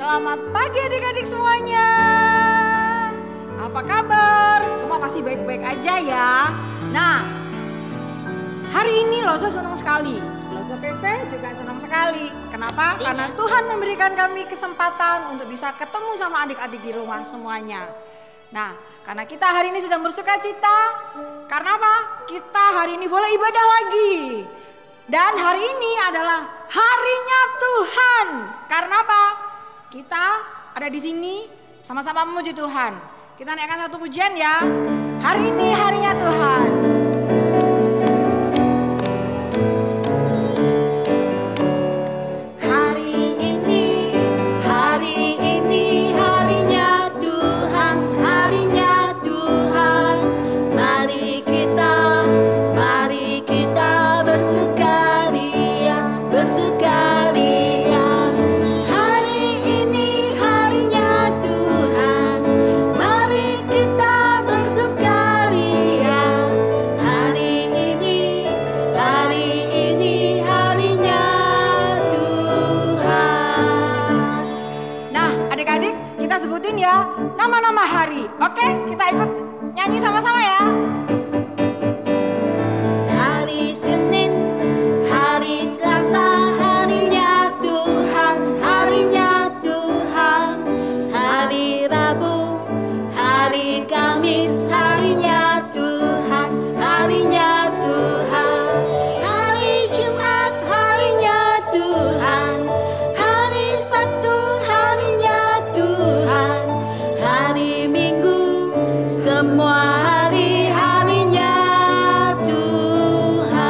Selamat pagi adik-adik semuanya. Apa kabar? Semua pasti baik-baik aja ya. Nah, hari ini Losa senang sekali. Losa Feve juga senang sekali. Kenapa? Pastinya. Karena Tuhan memberikan kami kesempatan untuk bisa ketemu sama adik-adik di rumah semuanya. Nah, karena kita hari ini sedang bersuka cita. Karena apa? Kita hari ini boleh ibadah lagi. Dan hari ini adalah harinya Tuhan. Karena apa? Kita ada di sini sama-sama memuji Tuhan. Kita naikkan satu pujian ya. Hari ini harinya Tuhan. Hari ini harinya Tuhan, harinya Tuhan. Mari kita bersukaria, bersukaria. Hari ini harinya Tuhan. Mari kita bersukaria. Hari ini harinya Tuhan. Nah, adik-adik, kita sebutin ya nama-nama hari. Oke, kita ikut nyanyi sama-sama ya. Hari Senin, hari Selasa, harinya Tuhan, harinya Tuhan. Hari Rabu, hari Kamis, harinya Tuhan, harinya Tuhan. Hari Jumat, harinya Tuhan. Hari Sabtu, harinya Tuhan. Hari Minggu, semua harinya Tuhan.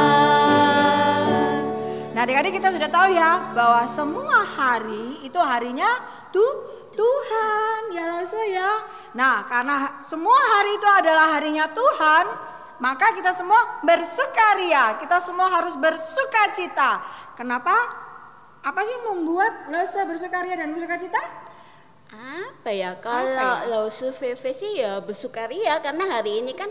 Nah, adik-adik, kita sudah tahu ya bahwa semua hari itu harinya Tuhan ya Losa ya. Nah, karena semua hari itu adalah harinya Tuhan, maka kita semua bersukaria. Kita semua harus bersuka cita. Kenapa? Apa sih membuat Losa bersukaria dan bersuka cita? Apa ya, kalau Losa Feve sih ya bersukaria karena hari ini kan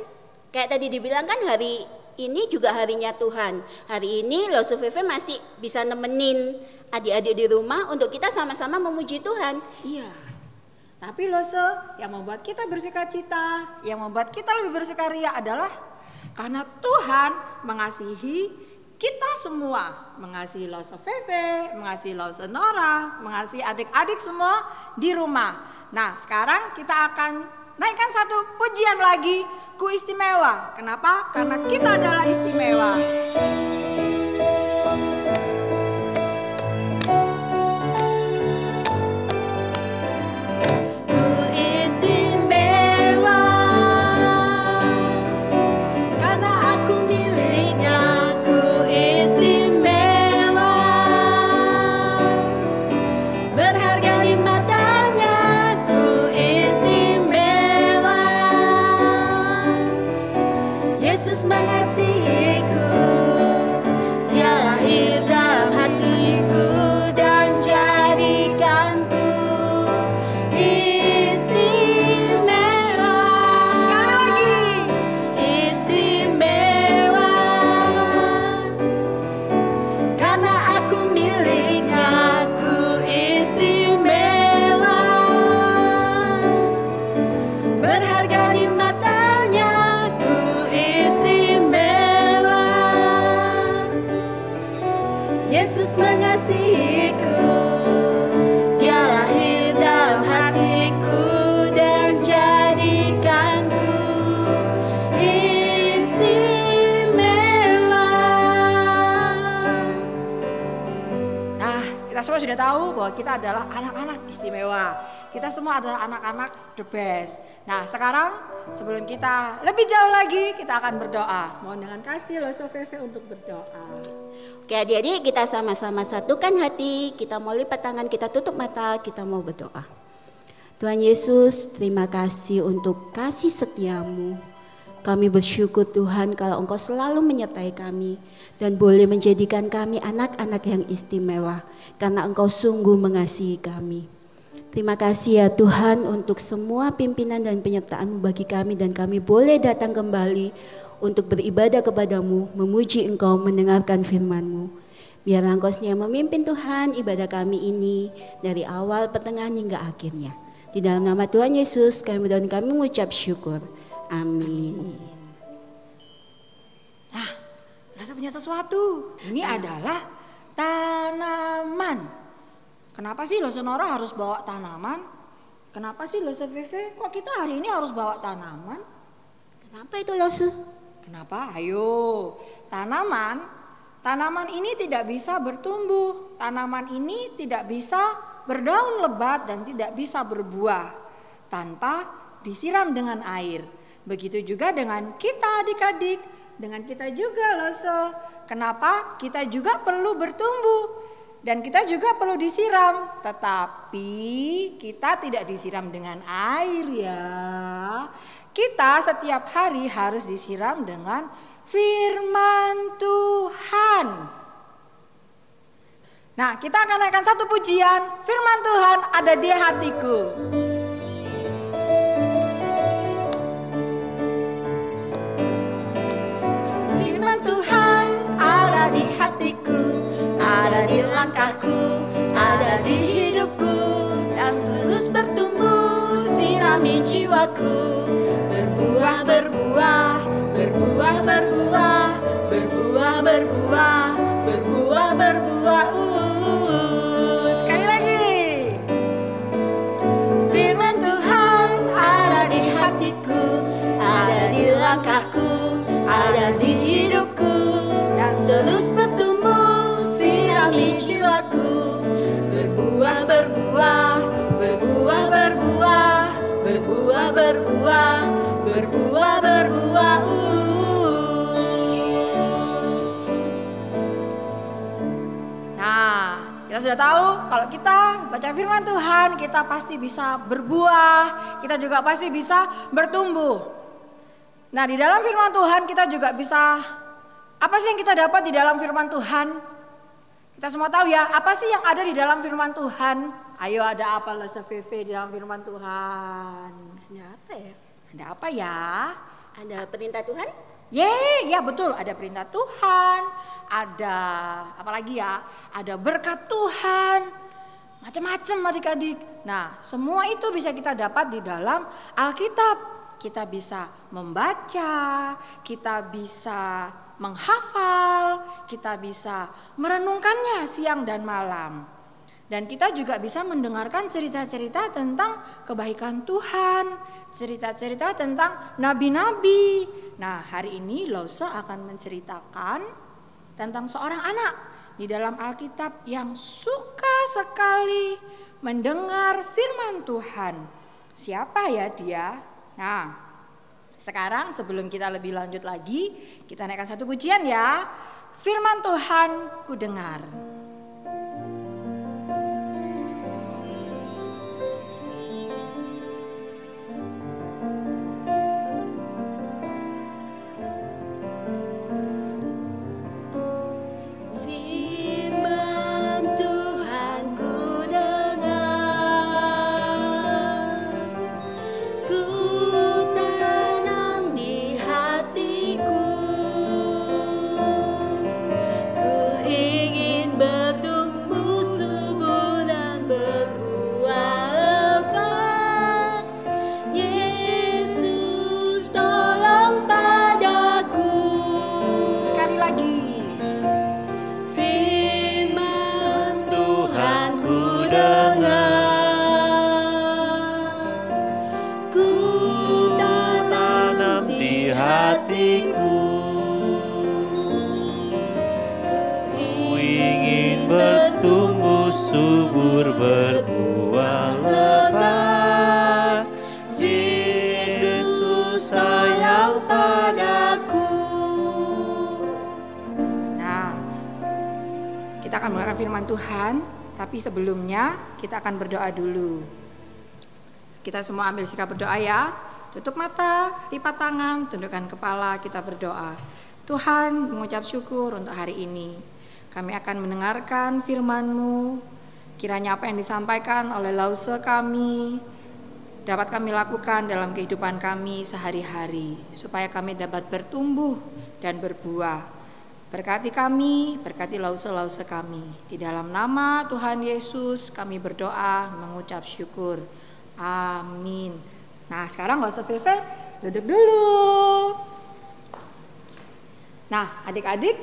kayak tadi dibilang kan hari ini juga harinya Tuhan. Hari ini Losa Feve masih bisa nemenin adik-adik di rumah untuk kita sama-sama memuji Tuhan. Iya. Tapi Losa, yang membuat kita bersuka cita, yang membuat kita lebih bersukaria adalah karena Tuhan mengasihi kita semua. Mengasihi Losa Feve, mengasihi Losa Nora, mengasihi adik-adik semua di rumah. Nah, sekarang kita akan naikkan satu pujian lagi, Ku Istimewa. Kenapa? Karena kita adalah istimewa. Ku istimewa, karena aku miliknya. Ku istimewa, berharga di matanya. Ku istimewa, Yesus mengasihiku. Dia lahir dalam hatiku dan jadikanku istimewa. Sekali lagi, istimewa, karena aku miliknya. Ku istimewa, berharga di matanya. Ku istimewa, Yesus mengasihiku. Dia lahir dalam hatiku dan jadikanku istimewa. Nah, kita semua sudah tahu bahwa kita adalah anak-anak istimewa. Kita semua adalah anak-anak the best. Nah, sekarang sebelum kita lebih jauh lagi, kita akan berdoa. Mohon dengan kasih Losa Feve untuk berdoa. Oke adik-adik, kita sama-sama satukan hati, kita mau lipat tangan, kita tutup mata, kita mau berdoa. Tuhan Yesus, terima kasih untuk kasih setiamu. Kami bersyukur Tuhan kalau Engkau selalu menyertai kami dan boleh menjadikan kami anak-anak yang istimewa karena Engkau sungguh mengasihi kami. Terima kasih ya Tuhan untuk semua pimpinan dan penyertaan-Mu bagi kami dan kami boleh datang kembali untuk beribadah kepadamu, memuji Engkau, mendengarkan firman-Mu. Biarlah Engkau setia memimpin Tuhan ibadah kami ini dari awal, pertengahan hingga akhirnya. Di dalam nama Tuhan Yesus kami berdoa dan kami mengucap syukur. Amin. Nah, Lose punya sesuatu. Ini adalah tanaman. Kenapa sih Lose Nora harus bawa tanaman? Kenapa sih Lose Vive? Kok kita hari ini harus bawa tanaman? Kenapa itu Lose? Kenapa? Ayo, Tanaman ini tidak bisa bertumbuh, tanaman ini tidak bisa berdaun lebat dan tidak bisa berbuah tanpa disiram dengan air. Begitu juga dengan kita adik-adik, dengan kita juga Lose. Kenapa? Kita juga perlu bertumbuh dan kita juga perlu disiram, tetapi kita tidak disiram dengan air ya. Kita setiap hari harus disiram dengan firman Tuhan. Nah, kita akan naikkan satu pujian. Firman Tuhan ada di hatiku. Firman Tuhan ada di hatiku, ada di langkahku, ada di hidupku, dan terus bertumbuh, sirami jiwaku. Berbuah, berbuah, berbuah, berbuah, berbuah, berbuah, berbuah, berbuah. Sekali lagi. Firman Tuhan ada di hatiku, ada di langkahku, ada di hidupku, dan terus bertumbuh, sirami jiwaku. Berbuah, berbuah, berbuah, berbuah, berbuah, berbuah, berbuah, berbuah. Nah, kita sudah tahu kalau kita baca firman Tuhan, kita pasti bisa berbuah, kita juga pasti bisa bertumbuh. Nah, di dalam firman Tuhan kita juga bisa, apa sih yang kita dapat di dalam firman Tuhan? Kita semua tahu ya, apa sih yang ada di dalam firman Tuhan? Ayo, ada apa Lose Vive di dalam firman Tuhan? Ada apa ya? Ada apa ya? Ada perintah Tuhan? Ya betul, ada perintah Tuhan, ada apa lagi ya? Ada berkat Tuhan, macam-macam adik-adik. Nah, semua itu bisa kita dapat di dalam Alkitab. Kita bisa membaca, kita bisa menghafal, kita bisa merenungkannya siang dan malam. Dan kita juga bisa mendengarkan cerita-cerita tentang kebaikan Tuhan, cerita-cerita tentang nabi-nabi. Nah, hari ini Lose akan menceritakan tentang seorang anak di dalam Alkitab yang suka sekali mendengar firman Tuhan. Siapa ya dia? Nah, sekarang sebelum kita lebih lanjut lagi, kita naikkan satu pujian ya. Firman Tuhan ku dengar. Berbuah lebat, Yesus sayang padaku. Nah, kita akan mendengarkan firman Tuhan, tapi sebelumnya kita akan berdoa dulu. Kita semua ambil sikap berdoa ya. Tutup mata, lipat tangan, tundukkan kepala, kita berdoa. Tuhan, mengucap syukur untuk hari ini. Kami akan mendengarkan firman-Mu. Kiranya apa yang disampaikan oleh Lause kami dapat kami lakukan dalam kehidupan kami sehari-hari, supaya kami dapat bertumbuh dan berbuah Berkati kami, berkati lause-lause kami. Di dalam nama Tuhan Yesus kami berdoa, mengucap syukur. Amin. Nah, sekarang gak usah Veve, duduk dulu. Nah, adik-adik,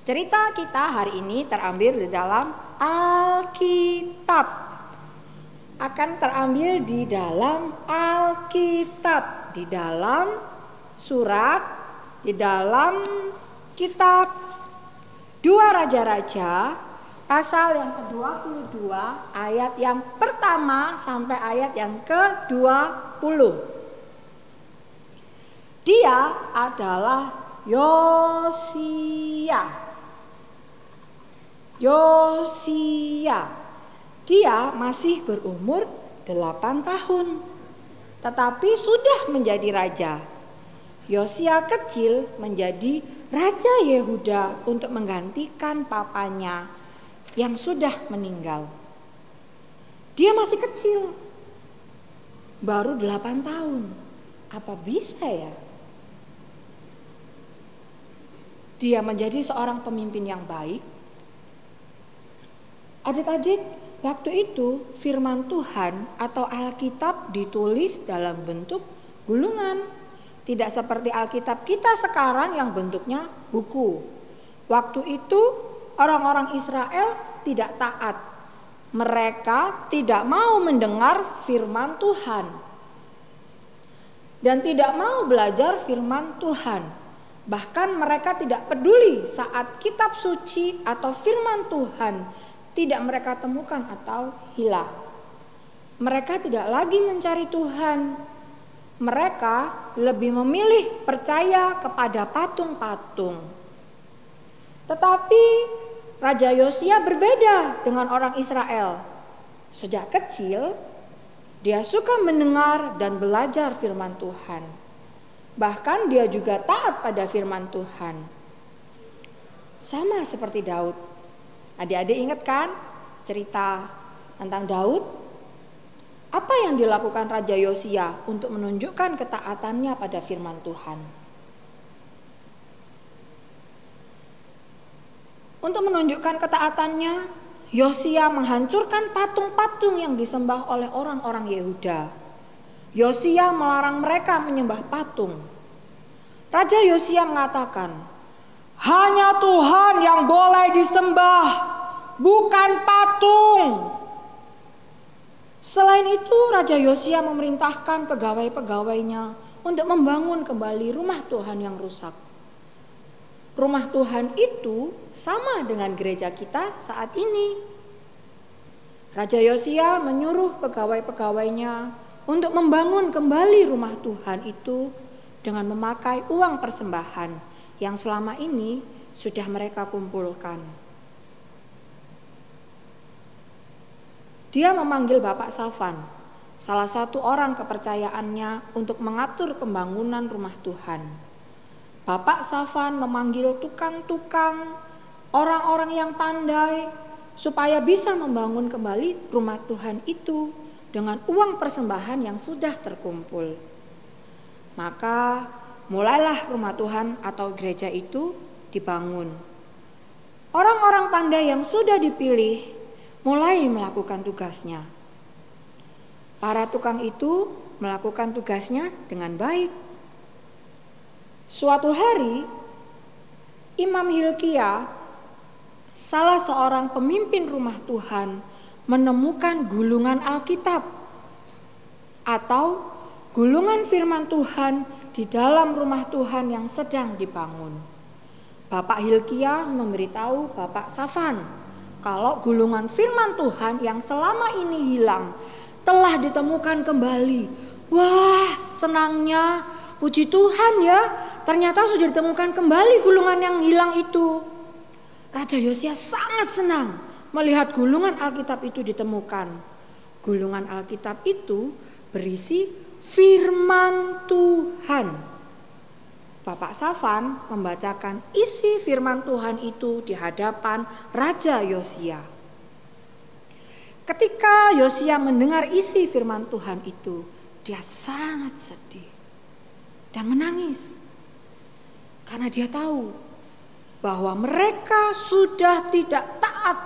cerita kita hari ini terambil di dalam Alkitab. Akan terambil di dalam Alkitab, di dalam surat, di dalam kitab 2 Raja-Raja pasal yang ke-22 ayat yang pertama sampai ayat yang ke-20. Dia adalah Yosia. Dia masih berumur 8 tahun, tetapi sudah menjadi raja. Yosia kecil menjadi raja Yehuda untuk menggantikan papanya yang sudah meninggal. Dia masih kecil, baru 8 tahun. Apa bisa ya? Dia menjadi seorang pemimpin yang baik. Adik-adik, waktu itu firman Tuhan atau Alkitab ditulis dalam bentuk gulungan. Tidak seperti Alkitab kita sekarang yang bentuknya buku. Waktu itu orang-orang Israel tidak taat. Mereka tidak mau mendengar firman Tuhan. Dan tidak mau belajar firman Tuhan. Bahkan mereka tidak peduli saat kitab suci atau firman Tuhan tidak mereka temukan atau hilang. Mereka tidak lagi mencari Tuhan. Mereka lebih memilih percaya kepada patung-patung. Tetapi Raja Yosia berbeda dengan orang Israel. Sejak kecil, dia suka mendengar dan belajar firman Tuhan. Bahkan dia juga taat pada firman Tuhan. Sama seperti Daud. Adik-adik ingat kan cerita tentang Daud? Apa yang dilakukan Raja Yosia untuk menunjukkan ketaatannya pada firman Tuhan? Untuk menunjukkan ketaatannya, Yosia menghancurkan patung-patung yang disembah oleh orang-orang Yehuda. Yosia melarang mereka menyembah patung. Raja Yosia mengatakan, hanya Tuhan yang boleh disembah, bukan patung. Selain itu, Raja Yosia memerintahkan pegawai-pegawainya untuk membangun kembali rumah Tuhan yang rusak. Rumah Tuhan itu sama dengan gereja kita saat ini. Raja Yosia menyuruh pegawai-pegawainya untuk membangun kembali rumah Tuhan itu dengan memakai uang persembahan yang selama ini sudah mereka kumpulkan. Dia memanggil Bapak Safan, salah satu orang kepercayaannya untuk mengatur pembangunan rumah Tuhan. Bapak Safan memanggil tukang-tukang, orang-orang yang pandai, supaya bisa membangun kembali rumah Tuhan itu dengan uang persembahan yang sudah terkumpul. Maka mulailah rumah Tuhan atau gereja itu dibangun. Orang-orang pandai yang sudah dipilih mulai melakukan tugasnya. Para tukang itu melakukan tugasnya dengan baik. Suatu hari, Imam Hilkia, salah seorang pemimpin rumah Tuhan, menemukan gulungan Alkitab atau gulungan firman Tuhan di dalam rumah Tuhan yang sedang dibangun. Bapak Hilkia memberitahu Bapak Safan kalau gulungan firman Tuhan yang selama ini hilang telah ditemukan kembali. Wah, senangnya, puji Tuhan ya, ternyata sudah ditemukan kembali gulungan yang hilang itu. Raja Yosia sangat senang melihat gulungan Alkitab itu ditemukan. Gulungan Alkitab itu berisi firman Tuhan. Bapak Safan membacakan isi firman Tuhan itu di hadapan Raja Yosia. Ketika Yosia mendengar isi firman Tuhan itu, dia sangat sedih dan menangis. Karena dia tahu bahwa mereka sudah tidak taat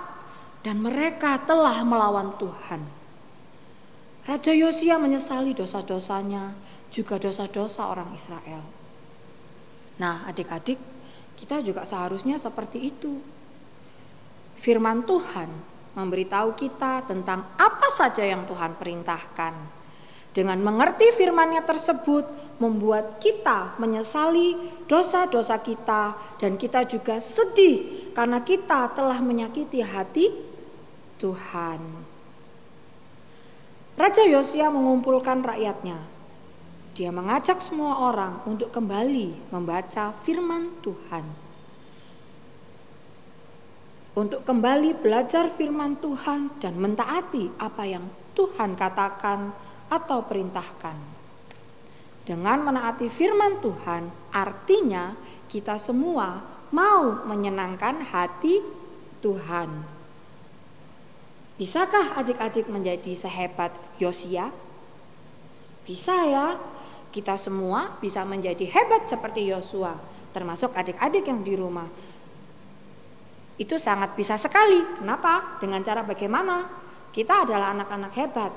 dan mereka telah melawan Tuhan. Raja Yosia menyesali dosa-dosanya, juga dosa-dosa orang Israel. Nah, adik-adik, kita juga seharusnya seperti itu. Firman Tuhan memberitahu kita tentang apa saja yang Tuhan perintahkan. Dengan mengerti firman-Nya tersebut, membuat kita menyesali dosa-dosa kita, dan kita juga sedih karena kita telah menyakiti hati Tuhan. Raja Yosia mengumpulkan rakyatnya. Dia mengajak semua orang untuk kembali membaca firman Tuhan. Untuk kembali belajar firman Tuhan dan mentaati apa yang Tuhan katakan atau perintahkan. Dengan menaati firman Tuhan, artinya kita semua mau menyenangkan hati Tuhan. Bisakah adik-adik menjadi sehebat Yosia? Bisa ya, kita semua bisa menjadi hebat seperti Yosua, termasuk adik-adik yang di rumah. Itu sangat bisa sekali. Kenapa? Dengan cara bagaimana? Kita adalah anak-anak hebat.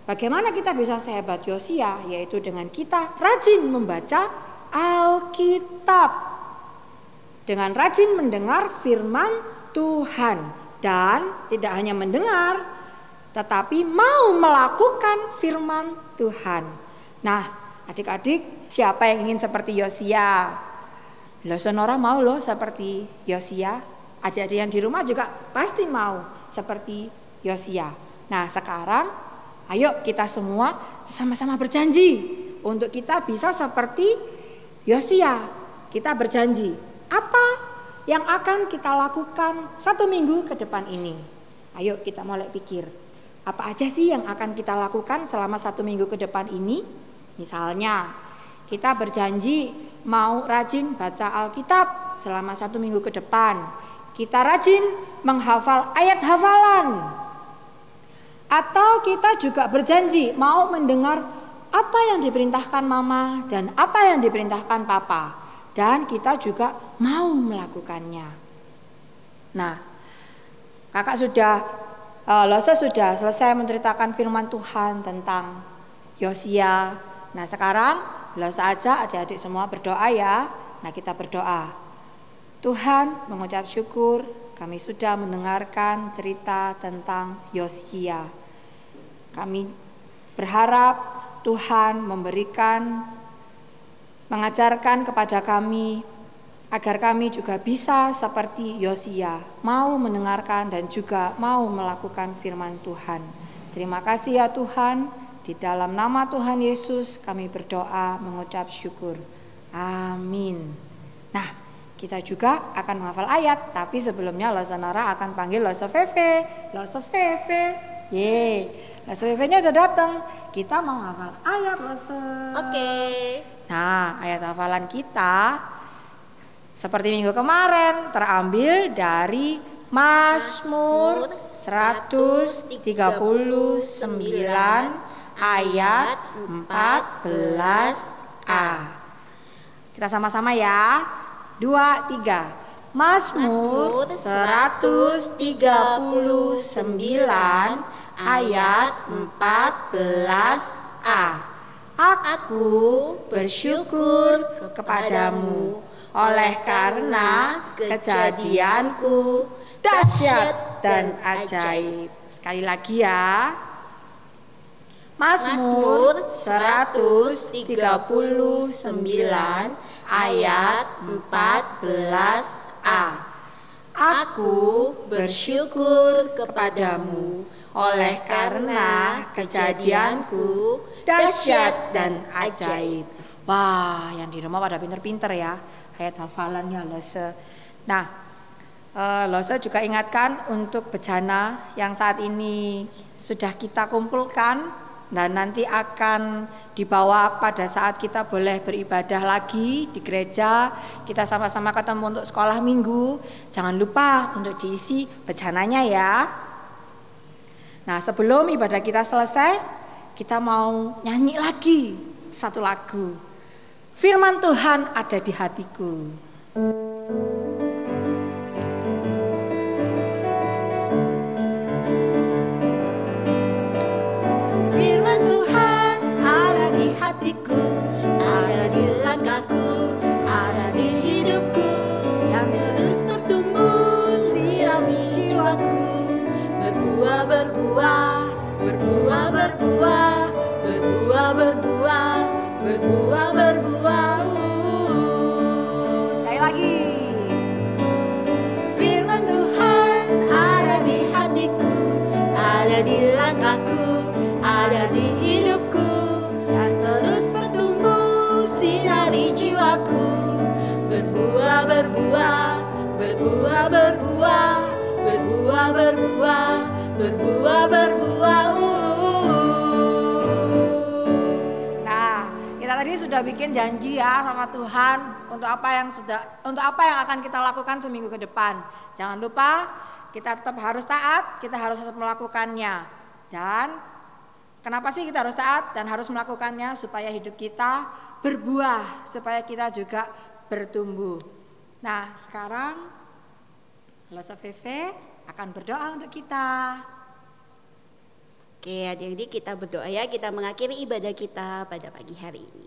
Bagaimana kita bisa sehebat Yosia? Yaitu dengan kita rajin membaca Alkitab. Dengan rajin mendengar firman Tuhan. Dan tidak hanya mendengar, tetapi mau melakukan firman Tuhan. Nah, adik-adik, siapa yang ingin seperti Yosia? Sonora mau loh seperti Yosia. Adik-adik yang di rumah juga pasti mau seperti Yosia. Nah, sekarang ayo kita semua sama-sama berjanji untuk kita bisa seperti Yosia. Kita berjanji apa yang akan kita lakukan 1 minggu ke depan ini. Ayo kita mulai pikir, apa aja sih yang akan kita lakukan selama 1 minggu ke depan ini? Misalnya kita berjanji mau rajin baca Alkitab selama 1 minggu ke depan. Kita rajin menghafal ayat hafalan. Atau kita juga berjanji mau mendengar apa yang diperintahkan mama dan apa yang diperintahkan papa. Dan kita juga mau melakukannya. Nah, kakak Lose sudah selesai menceritakan firman Tuhan tentang Yosia. Nah, sekarang Lose aja adik-adik semua berdoa ya. Nah, kita berdoa. Tuhan, mengucap syukur kami sudah mendengarkan cerita tentang Yosia. Kami berharap Tuhan mengajarkan kepada kami agar kami juga bisa seperti Yosia, mau mendengarkan dan juga mau melakukan firman Tuhan. Terima kasih ya Tuhan, di dalam nama Tuhan Yesus kami berdoa mengucap syukur. Amin. Nah, kita juga akan menghafal ayat, tapi sebelumnya Sonora akan panggil Lose Feve. Lose Feve, Lose Feve-nya udah datang. Kita mau hafal ayat Lose. Oke. Nah, ayat hafalan kita seperti minggu kemarin terambil dari Mazmur 139 ayat 14a. Kita sama-sama ya. 2, 3. Mazmur 139 ayat 14a. Aku bersyukur kepadamu oleh karena kejadianku dahsyat dan ajaib. Sekali lagi ya. Mazmur 139 ayat 14a. Aku bersyukur kepadamu oleh karena kejadianku dahsyat dan ajaib. Wah, yang di rumah pada pinter-pinter ya ayat hafalannya Lose. Nah, Lose juga ingatkan untuk bejana yang saat ini sudah kita kumpulkan dan nanti akan dibawa pada saat kita boleh beribadah lagi di gereja. Kita sama-sama ketemu untuk sekolah minggu. Jangan lupa untuk diisi bejananya ya. Nah, sebelum ibadah kita selesai, kita mau nyanyi lagi satu lagu. Firman Tuhan ada di hatiku. Firman Tuhan ada di hatiku, ada di langkahku, ada di hidupku, yang terus bertumbuh sirami jiwaku, berbuah, berbuah, berbuah, berbuah, berbuah, berbuah, berbuah, berbuah. Sekali lagi. Firman Tuhan ada di hatiku, ada di langkahku, ada di hidupku, dan terus bertumbuh sinari jiwaku, berbuah, berbuah, berbuah, berbuah, berbuah, berbuah, berbuah, berbuah. Nah, kita tadi sudah bikin janji ya sama Tuhan untuk apa yang akan kita lakukan seminggu ke depan. Jangan lupa kita tetap harus taat, kita harus tetap melakukannya. Dan kenapa sih kita harus taat dan harus melakukannya? Supaya hidup kita berbuah, supaya kita juga bertumbuh. Nah, sekarang Losa Veve akan berdoa untuk kita. Oke, adik-adik kita berdoa ya, kita mengakhiri ibadah kita pada pagi hari ini.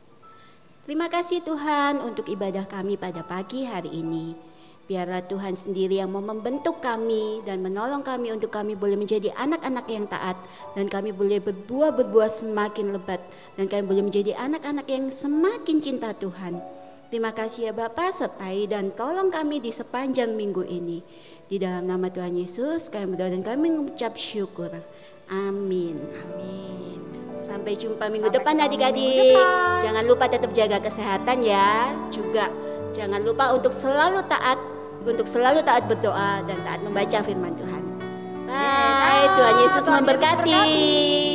Terima kasih Tuhan untuk ibadah kami pada pagi hari ini. Biarlah Tuhan sendiri yang mau membentuk kami dan menolong kami untuk kami boleh menjadi anak-anak yang taat. Dan kami boleh berbuah semakin lebat. Dan kami boleh menjadi anak-anak yang semakin cinta Tuhan. Terima kasih ya Bapa, sertai dan tolong kami di sepanjang minggu ini. Di dalam nama Tuhan Yesus kami berdoa dan kami mengucap syukur. Amin. Amin. Sampai jumpa minggu Sampai depan ketemu adik-adik. minggu depan. Jangan lupa tetap jaga kesehatan ya. Juga jangan lupa untuk selalu taat berdoa dan taat membaca firman Tuhan. Bye. Tuhan Yesus Tuhan Yesus memberkati.